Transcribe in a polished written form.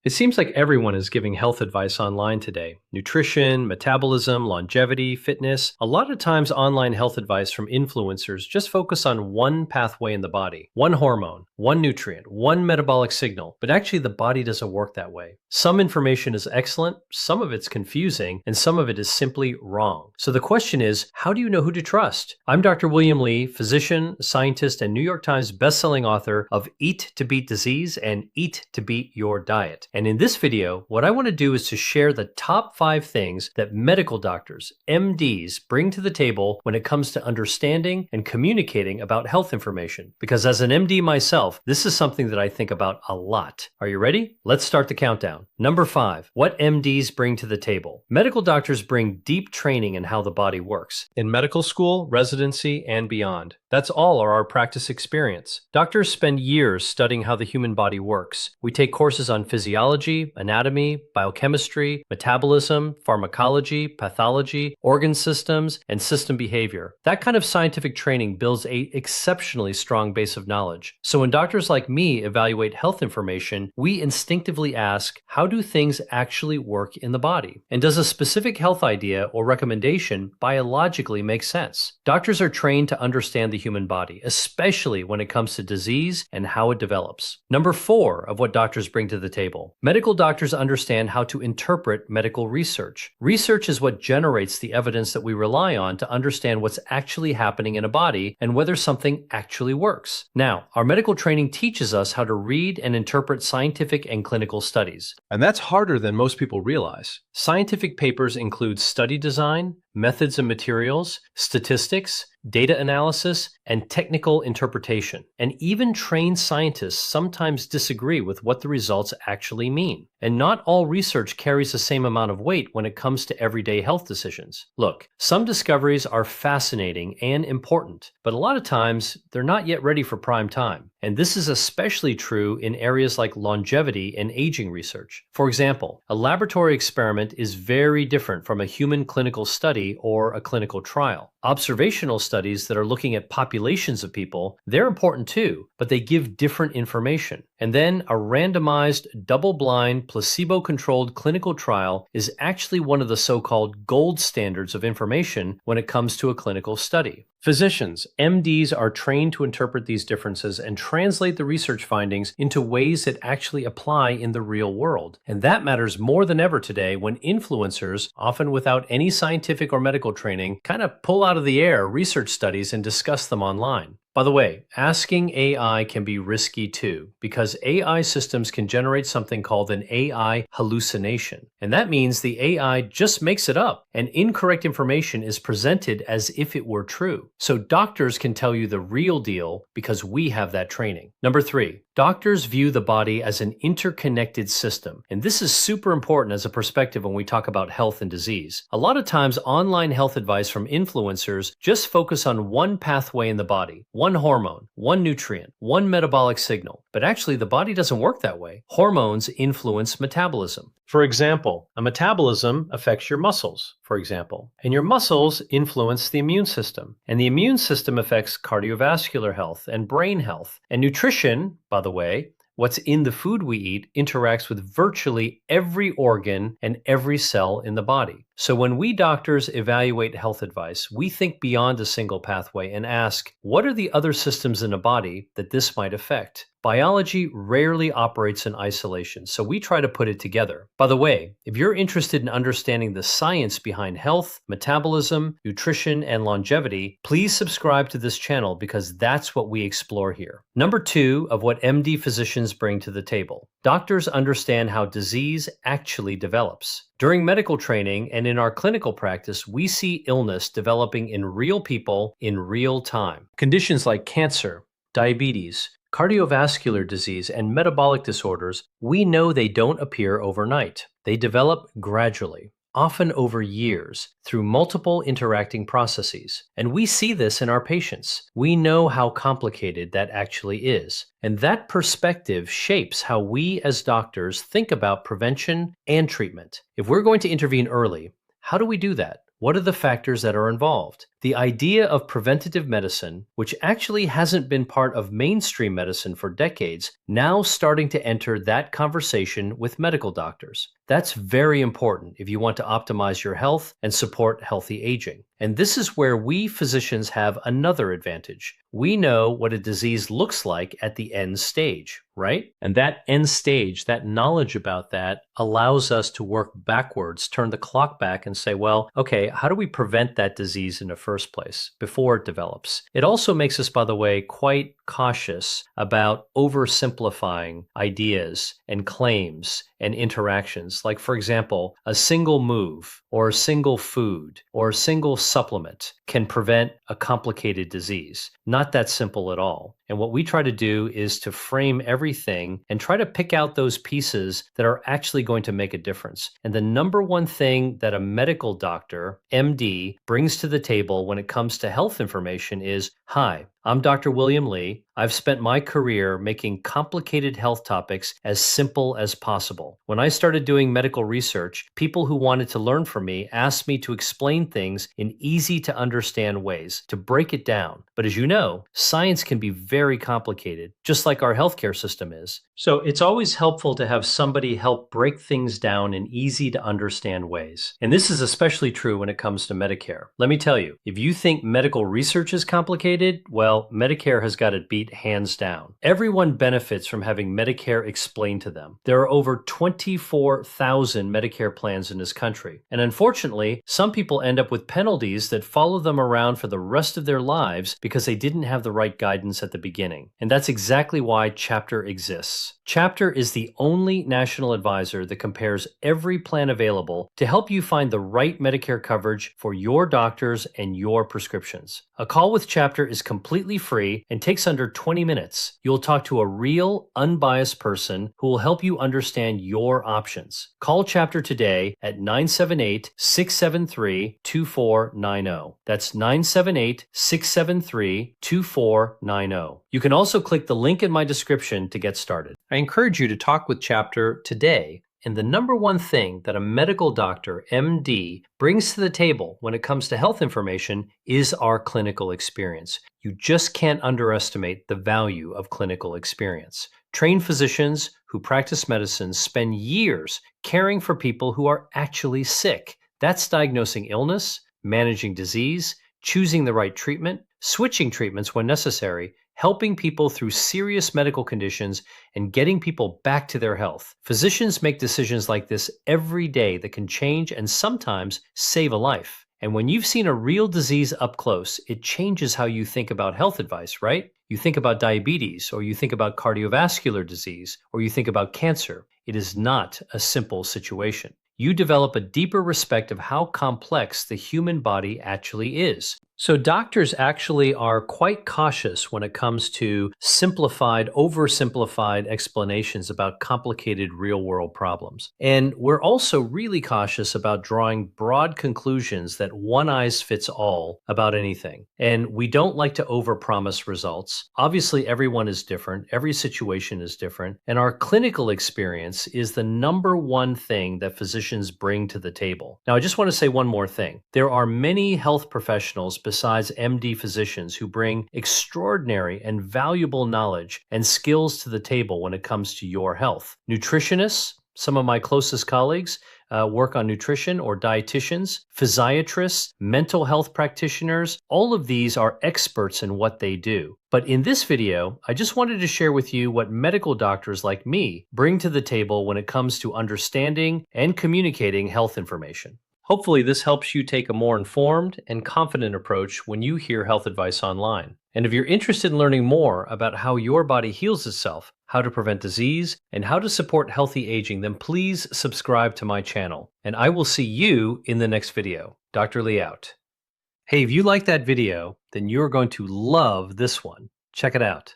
It seems like everyone is giving health advice online today. Nutrition, metabolism, longevity, fitness. A lot of times online health advice from influencers just focus on one pathway in the body, one hormone, one nutrient, one metabolic signal, but actually the body doesn't work that way. Some information is excellent, some of it's confusing, and some of it is simply wrong. So the question is, how do you know who to trust? I'm Dr. William Li, physician, scientist, and New York Times bestselling author of Eat to Beat Disease and Eat to Beat Your Diet. And in this video, what I want to do is to share the top 5 things that medical doctors, MDs, bring to the table when it comes to understanding and communicating about health information. Because as an MD myself, this is something that I think about a lot. Are you ready? Let's start the countdown. Number 5, what MDs bring to the table. Medical doctors bring deep training in how the body works. In medical school, residency, and beyond. That's all our practice experience. Doctors spend years studying how the human body works. We take courses on physiology, anatomy, biochemistry, metabolism, pharmacology, pathology, organ systems, and system behavior. That kind of scientific training builds an exceptionally strong base of knowledge. So when doctors like me evaluate health information, we instinctively ask, how do things actually work in the body? And does a specific health idea or recommendation biologically make sense? Doctors are trained to understand the human body, especially when it comes to disease and how it develops. Number 4 of what doctors bring to the table. Medical doctors understand how to interpret medical research. Research is what generates the evidence that we rely on to understand what's actually happening in a body and whether something actually works. Now, our medical training teaches us how to read and interpret scientific and clinical studies. And that's harder than most people realize. Scientific papers include study design, methods and materials, statistics, data analysis, and technical interpretation. And even trained scientists sometimes disagree with what the results actually mean. And not all research carries the same amount of weight when it comes to everyday health decisions. Look, some discoveries are fascinating and important, but a lot of times they're not yet ready for prime time. And this is especially true in areas like longevity and aging research. For example, a laboratory experiment is very different from a human clinical study or a clinical trial. Observational studies that are looking at populations of people, they're important too, but they give different information. And then a randomized, double-blind, placebo-controlled clinical trial is actually one of the so-called gold standards of information when it comes to a clinical study. Physicians, MDs, are trained to interpret these differences and translate the research findings into ways that actually apply in the real world. And that matters more than ever today when influencers, often without any scientific or medical training, kind of pull out of the air research studies and discuss them online. By the way, asking AI can be risky too, because AI systems can generate something called an AI hallucination. And that means the AI just makes it up, and incorrect information is presented as if it were true. So doctors can tell you the real deal because we have that training. Number 3, doctors view the body as an interconnected system. And this is super important as a perspective when we talk about health and disease. A lot of times, online health advice from influencers just focus on one pathway in the body, one hormone, one nutrient, one metabolic signal. But actually, the body doesn't work that way. Hormones influence metabolism. For example, a metabolism affects your muscles, for example, and your muscles influence the immune system. And the immune system affects cardiovascular health and brain health. And nutrition, by the way, what's in the food we eat interacts with virtually every organ and every cell in the body. So when we doctors evaluate health advice, we think beyond a single pathway and ask, what are the other systems in the body that this might affect? Biology rarely operates in isolation, so we try to put it together. By the way, if you're interested in understanding the science behind health, metabolism, nutrition, and longevity, please subscribe to this channel because that's what we explore here. Number 2 of what MD physicians bring to the table. Doctors understand how disease actually develops. During medical training and in our clinical practice, we see illness developing in real people in real time. Conditions like cancer, diabetes, cardiovascular disease, and metabolic disorders, we know they don't appear overnight. They develop gradually, often over years, through multiple interacting processes. And we see this in our patients. We know how complicated that actually is. And that perspective shapes how we as doctors think about prevention and treatment. If we're going to intervene early, how do we do that? What are the factors that are involved? The idea of preventative medicine, which actually hasn't been part of mainstream medicine for decades, now starting to enter that conversation with medical doctors. That's very important if you want to optimize your health and support healthy aging. And this is where we physicians have another advantage. We know what a disease looks like at the end stage, right? And that end stage, that knowledge about that, allows us to work backwards, turn the clock back and say, well, okay, how do we prevent that disease in the first place before it develops? It also makes us, by the way, quite cautious about oversimplifying ideas and claims and interactions. Like, for example, a single move or a single food or a single supplement can prevent a complicated disease. Not that simple at all. And what we try to do is to frame everything and try to pick out those pieces that are actually going to make a difference. And the number one thing that a medical doctor, MD, brings to the table when it comes to health information is, hi, I'm Dr. William Li. I've spent my career making complicated health topics as simple as possible. When I started doing medical research, people who wanted to learn from me asked me to explain things in easy to understand ways, to break it down. But as you know, science can be very complicated, just like our healthcare system is. So it's always helpful to have somebody help break things down in easy to understand ways. And this is especially true when it comes to Medicare. Let me tell you, if you think medical research is complicated, well, Medicare has got it beat hands down. Everyone benefits from having Medicare explained to them. There are over 24,000 Medicare plans in this country. And unfortunately, some people end up with penalties that follow them around for the rest of their lives because they didn't have the right guidance at the beginning. And that's exactly why Chapter exists. Chapter is the only national advisor that compares every plan available to help you find the right Medicare coverage for your doctors and your prescriptions. A call with Chapter is completely free and takes under 20 minutes. You'll talk to a real, unbiased person who will help you understand your options. Call Chapter today at 978-673-2490. That's 978-673-2490. You can also click the link in my description to get started. I encourage you to talk with Chapter today. And the number one thing that a medical doctor, MD, brings to the table when it comes to health information is our clinical experience. You just can't underestimate the value of clinical experience. Trained physicians who practice medicine spend years caring for people who are actually sick. That's diagnosing illness, managing disease, choosing the right treatment, switching treatments when necessary, helping people through serious medical conditions, and getting people back to their health. Physicians make decisions like this every day that can change and sometimes save a life. And when you've seen a real disease up close, it changes how you think about health advice, right? You think about diabetes, or you think about cardiovascular disease, or you think about cancer. It is not a simple situation. You develop a deeper respect of how complex the human body actually is. So doctors actually are quite cautious when it comes to simplified, oversimplified explanations about complicated real-world problems. And we're also really cautious about drawing broad conclusions that one size fits all about anything. And we don't like to overpromise results. Obviously, everyone is different. Every situation is different. And our clinical experience is the number one thing that physicians bring to the table. Now, I just want to say one more thing. There are many health professionals besides MD physicians who bring extraordinary and valuable knowledge and skills to the table when it comes to your health. Nutritionists, some of my closest colleagues, work on nutrition, or dietitians, physiatrists, mental health practitioners. All of these are experts in what they do. But in this video, I just wanted to share with you what medical doctors like me bring to the table when it comes to understanding and communicating health information. Hopefully, this helps you take a more informed and confident approach when you hear health advice online. And if you're interested in learning more about how your body heals itself, how to prevent disease, and how to support healthy aging, then please subscribe to my channel. And I will see you in the next video. Dr. Li out. Hey, if you like that video, then you're going to love this one. Check it out.